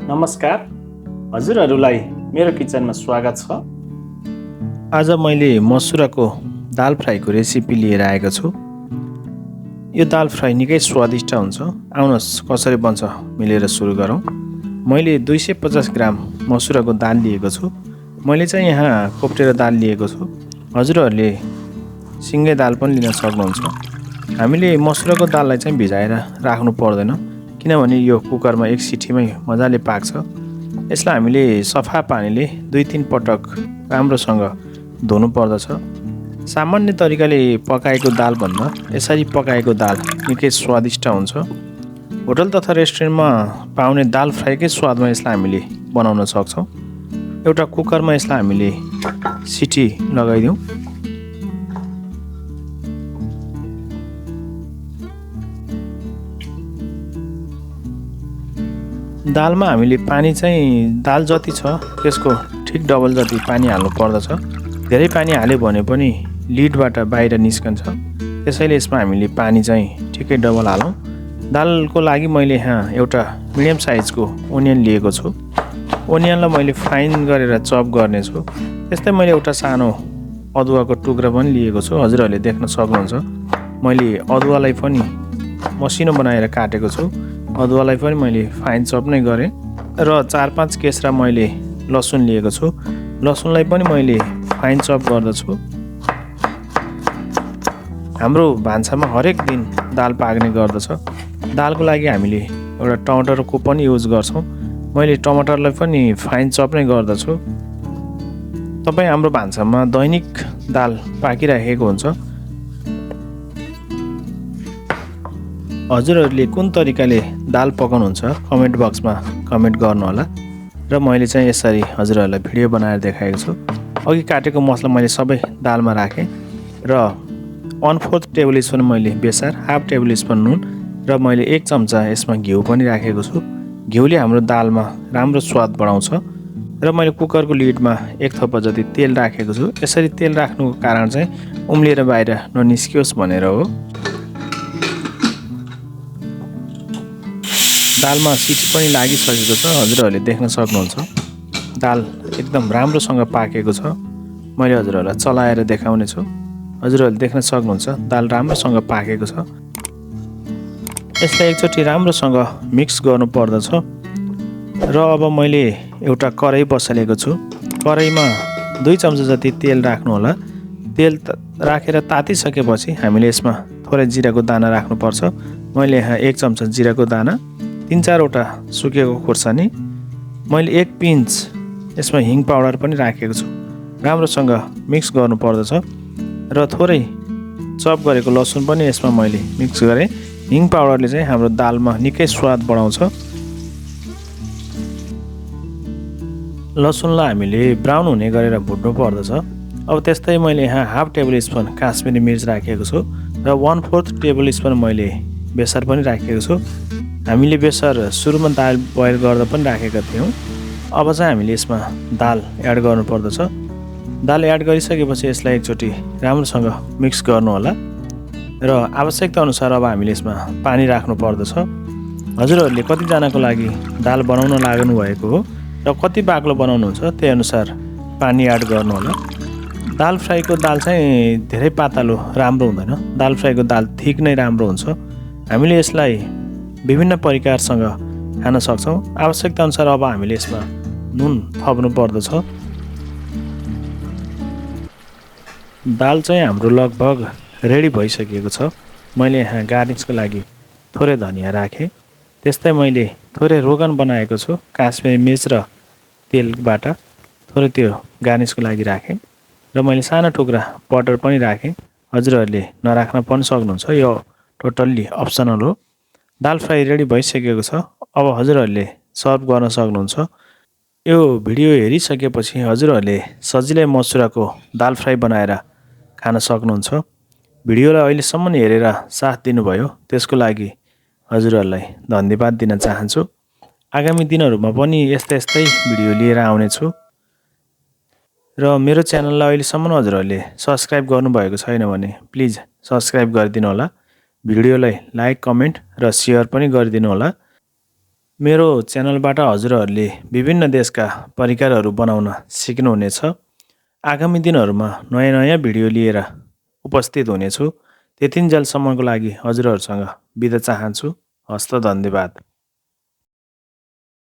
नमस्कार, हजुरहरूलाई मेरो किचनमा स्वागत छ। आज मैले मसुराको दाल फ्राईको रेसिपी लिएर आएको छु। यो दाल फ्राई निकै स्वादिष्ट हुन्छ। आउनुहोस् कसरी बन्छ मिलेर सुरु गरौँ। मैले 250 ग्राम मसुराको दाल लिएको छु। मैले चाहिँ यहाँ कोप्टेर दाल लिएको छु। हजुरहरूले सिङ्गै दाल पनि लिन सक्नुहुन्छ। हामीले मसुराको दाललाई चाहिँ भिजाएर राख्नु पर्दैन, किनभने यो कुकरमा एक सिटीमै मजाले पाक्छ। यसलाई हामीले सफा पानीले 2-3 पटक राम्रोसँग धुनु पर्दछ। सामान्य तरिकाले पकाएको दालभन्दा यसरी पकाएको दाल निकै स्वादिष्ट हुन्छ। होटल तथा रेस्टुरेन्टमा पाउने दाल फ्राईकै स्वादमा यसलाई हामीले बनाउन सक्छौँ। एउटा कुकरमा यसलाई हामीले सिटी लगाइदिउँ। दालमा हामीले पानी चाहिँ दाल जति छ त्यसको ठिक डबल जति पानी हाल्नु पर्दछ। धेरै पानी हाल्यो भने पनि लिडबाट बाहिर निस्कन्छ। त्यसैले यसमा हामीले पानी चाहिँ ठिकै डबल हालौँ। दालको लागि मैले यहाँ एउटा मिडियम साइजको ओनियन लिएको छु। ओनियनलाई मैले फाइन गरेर चप गर्नेछु। त्यस्तै मैले एउटा सानो अदुवाको टुक्रा पनि लिएको छु। हजुरहरूले देख्न सक्नुहुन्छ। मैले अदुवालाई पनि मसिनो बनाएर काटेको छु। अदुवालाई पनि मैले फाइन चप नै गरेँ र 4-5 केस्रा मैले लसुन लिएको छु। लसुनलाई पनि मैले फाइन चप गर्दछु। हाम्रो भान्सामा हरेक दिन दाल पाक्ने गर्दछ। दालको लागि हामीले एउटा टमाटरको पनि युज गर्छौँ। मैले टमाटरलाई पनि फाइन चप नै गर्दछु। तपाईँ हाम्रो भान्सामा दैनिक दाल पाकिरहेको हुन्छ। हजुरहरूले कुन तरिकाले दाल पकाउनुहुन्छ कमेन्ट बक्समा कमेन्ट गर्नुहोला। र मैले चाहिँ यसरी हजुरहरूलाई भिडियो बनाएर देखाएको छु। अघि काटेको मसला मैले सबै दालमा राखेँ र 1/4 टेबल स्पुन मैले बेसार, 1/2 टेबल स्पुन नुन र मैले 1 चम्चा यसमा घिउ पनि राखेको छु। घिउले हाम्रो दालमा राम्रो स्वाद बढाउँछ। र मैले कुकरको लिडमा 1 थोपा जति तेल राखेको छु। यसरी तेल राख्नुको कारण चाहिँ उम्लिएर बाहिर ननिस्कियोस् भनेर हो। दालमा सिटी पनि लागिसकेको छ। हजुरहरूले देख्न सक्नुहुन्छ। दाल एकदम राम्रोसँग पाकेको छ। मैले हजुरहरूलाई चलाएर देखाउने छु। हजुरहरूले देख्न सक्नुहुन्छ दाल राम्रोसँग पाकेको छ। यसलाई एकचोटि राम्रोसँग मिक्स गर्नु पर्दछ। र अब मैले एउटा कराई बसालेको छु। कराईमा 2 चम्चा जति तेल राख्नु होला। तेल राखेर तातिसकेपछि हामीले यसमा थोरै जिराको दाना राख्नुपर्छ। मैले यहाँ 1 चम्चा जिराको दाना, 3-4वटा सुकेको खुर्सानी, मैले 1 पिन्च यसमा हिङ पाउडर पनि राखेको छु। राम्रोसँग मिक्स गर्नु पर्दछ। र थोरै चप गरेको लसुन पनि यसमा मैले मिक्स गरेँ। हिङ पाउडरले चाहिँ हाम्रो दालमा निकै स्वाद बढाउँछ। लसुनलाई हामीले ब्राउन हुने गरेर भुट्नु पर्दछ। अब त्यस्तै मैले यहाँ 1/2 टेबल स्पुन काश्मिरी मिर्च राखेको छु र 1/4 टेबल स्पुन मैले बेसार पनि राखेको छु। हामीले बेसार सुरुमा दाल बोइल गर्दा पनि राखेका थियौँ। अब चाहिँ हामीले यसमा दाल एड गर्नु पर्दछ। दाल एड गरिसकेपछि यसलाई एकचोटि राम्रोसँग मिक्स गर्नु होला र आवश्यकता अनुसार अब हामीले यसमा पानी राख्नु पर्दछ। हजुरहरूले कतिजनाको लागि दाल बनाउन लाग्नु भएको हो र कति बाक्लो बनाउनुहुन्छ त्यही अनुसार पानी एड गर्नु होला। दाल फ्राईको दाल चाहिँ धेरै पातलो राम्रो हुँदैन। दाल फ्राईको दाल थिक नै राम्रो हुन्छ। हामीले यसलाई विभिन्न परिकारसँग खान सक्छौँ। आवश्यकता अनुसार अब हामीले यसमा नुन थप्नु पर्दछ। दाल चाहिँ हाम्रो लगभग रेडी भइसकेको छ। मैले यहाँ गार्निसको लागि थोरै धनिया राखेँ। त्यस्तै मैले थोरै रोगन बनाएको छु काश्मिरी मिर्च र तेलबाट, थोरै त्यो गार्निसको लागि राखेँ। र मैले सानो टुक्रा बटर पनि राखेँ। हजुरहरूले नराख्न पनि सक्नुहुन्छ। यो टोटल्ली अप्सनल हो। दाल फ्राई रेडी भइसकेको छ। अब हजुरहरूले सर्भ गर्न सक्नुहुन्छ। यो भिडियो हेरिसकेपछि हजुरहरूले सजिलै मसुराको दाल फ्राई बनाएर खान सक्नुहुन्छ। भिडियोलाई अहिलेसम्म हेरेर साथ दिनुभयो त्यसको लागि हजुरहरूलाई धन्यवाद दिन चाहन्छु। आगामी दिनहरूमा पनि यस्तै भिडियो लिएर आउनेछु। र मेरो च्यानललाई अहिलेसम्म हजुरहरूले सब्स्क्राइब गर्नुभएको छैन भने प्लिज सब्स्क्राइब गरिदिनु होला। भिडियोलाई लाइक, कमेन्ट र सेयर पनि गरिदिनु होला। मेरो च्यानलबाट हजुरहरूले विभिन्न देशका परिकारहरू बनाउन सिक्नुहुनेछ। आगामी दिनहरूमा नयाँ नयाँ भिडियो लिएर उपस्थित हुनेछु। त्यतिन्जेलसम्मको लागि हजुरहरूसँग बिदा चाहन्छु। हस्त धन्यवाद।